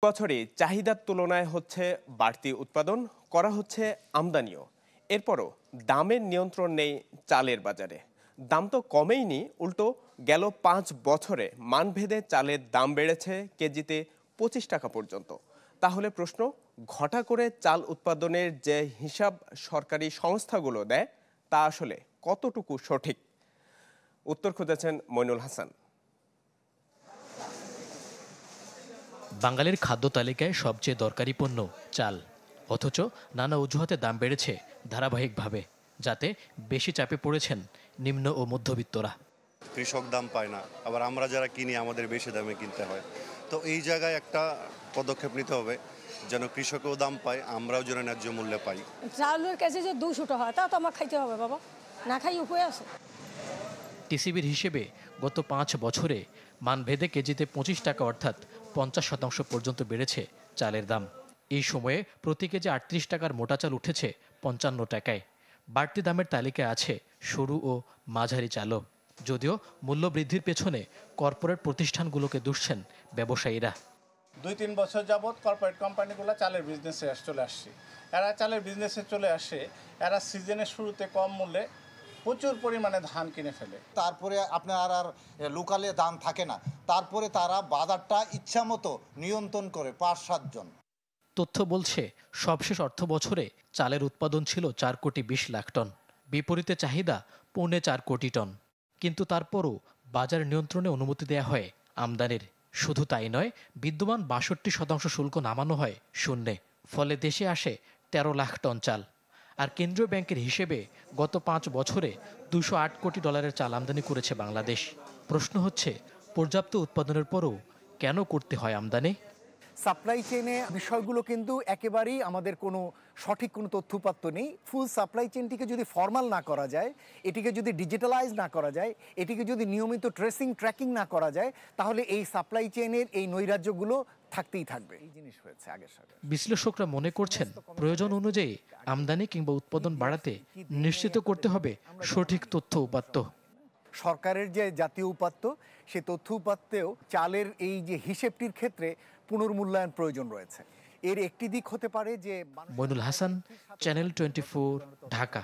বছরে চাহিদার তুলনায় হচ্ছে বাড়তি উৎপাদন করা হচ্ছে আমদানিও। এরপরও দামের নিয়ন্ত্রণ নেই চালের বাজারে। দাম তো কমেইনি, উল্টো গেল 5 বছরে মানভেদে চালের দাম বেড়েছে কেজিতে 25 টাকা পর্যন্ত। তাহলে প্রশ্ন, ঘটা করে চাল উৎপাদনের যে হিসাব সরকারি সংস্থাগুলো দেয় তা আসলে কতটুকু সঠিক? উত্তর খুঁজেছেন মইনুল হাসান। বাঙালির খাদ্য তালিকায় সবচেয়ে দরকারি পণ্য চাল, অথচ নানা অজুহাতে দাম বেড়েছে ধারাবাহিকভাবে, যাতে বেশি চাপে পড়েছেন নিম্ন ও মধ্যবিত্তরা। কৃষক দাম পায় না, আবার আমরা যারা কিনি আমাদের বেশি দামে কিনতে হয়। তো এই জায়গায় একটা পদক্ষেপ নিতে হবে যেন কৃষকও দাম পায়, আমরাও যেন ন্যায্য মূল্যে পাই। চালের কেজি যে 200 টাকা হয় তা তো আমার খাইতে হবে বাবা, না খাই উপায় আছে। টিসিবির হিসেবে গত 5 বছরে মানভেদে কেজিতে 25 টাকা অর্থাৎ 50% পর্যন্ত বেড়েছে চালের দাম। এই সময়ে প্রতি কেজি 38 টাকার মোটা চাল উঠেছে 55 টাকায়। বাড়তি দামের তালিকায় আছে সরু ও মাঝারি চালও, যদিও মূল্য বৃদ্ধির পেছনে কর্পোরেট প্রতিষ্ঠানগুলোকে দুষছেন ব্যবসায়ীরা। 2-3 বছর যাবৎ কর্পোরেট কোম্পানিগুলো চালের বিজনেসে চলে আসছে। এরা চালের বিজনেসে চলে আসে, এরা সিজনের শুরুতে কম মূল্যে প্রচুর পরিমাণে ধান কিনে ফেলে। তারপরে আপনার আর লোকালে দাম থাকে না, তারপরে তারা বাজারটা ইচ্ছামতো নিয়ন্ত্রণ করে 5-7 জন। তথ্য বলছে সবশেষ অর্থ বছরে চালের উৎপাদন ছিল 4 কোটি 20 লাখ টন, বিপরীতে চাহিদা 4.25 কোটি টন। কিন্তু তারপরও বাজার নিয়ন্ত্রণে অনুমতি দেয়া হয় আমদানির। শুধু তাই নয়, বিদ্যমান 62% শুল্ক নামানো হয় শূন্যে। ফলে দেশে আসে 13 লাখ টন চাল। আর কেন্দ্রীয় ব্যাংকের হিসেবে গত 5 বছরে $208 কোটি চাল আমদানি করেছে বাংলাদেশ। প্রশ্ন হচ্ছে, পর্যাপ্ত উৎপাদনের পরও কেন করতে হয় আমদানি? সাপ্লাই চেইনে বিষয়গুলো কিন্তু একেবারেই আমাদের কোনো সঠিক কোনো তথ্যপাত্র নেই। ফুল সাপ্লাই চেইনটিকে যদি ফর্মাল না করা যায়, এটিকে যদি ডিজিটালাইজ না করা যায়, এটিকে যদি নিয়মিত ট্র্যাকিং না করা যায়, তাহলে এই সাপ্লাই চেইনের এই নৈরাজ্যগুলো থাকতেই থাকবে। এই জিনিস হয়েছে আগের সাথে। বিশ্লেষকরা মনে করছেন, প্রয়োজন অনুযায়ী আমদানি কিংবা উৎপাদন বাড়াতে নিশ্চিত করতে হবে সঠিক তথ্য উপাত্ত। সরকারের যে জাতীয় উপাত্ত, সে তথ্য উপাত্তেও চালের এই যে হিসেবটির ক্ষেত্রে পুনর্মূল্যায়ন প্রয়োজন রয়েছে। এর একটি দিক হতে পারে যে মইনুল হাসান, চ্যানেল 24, ঢাকা।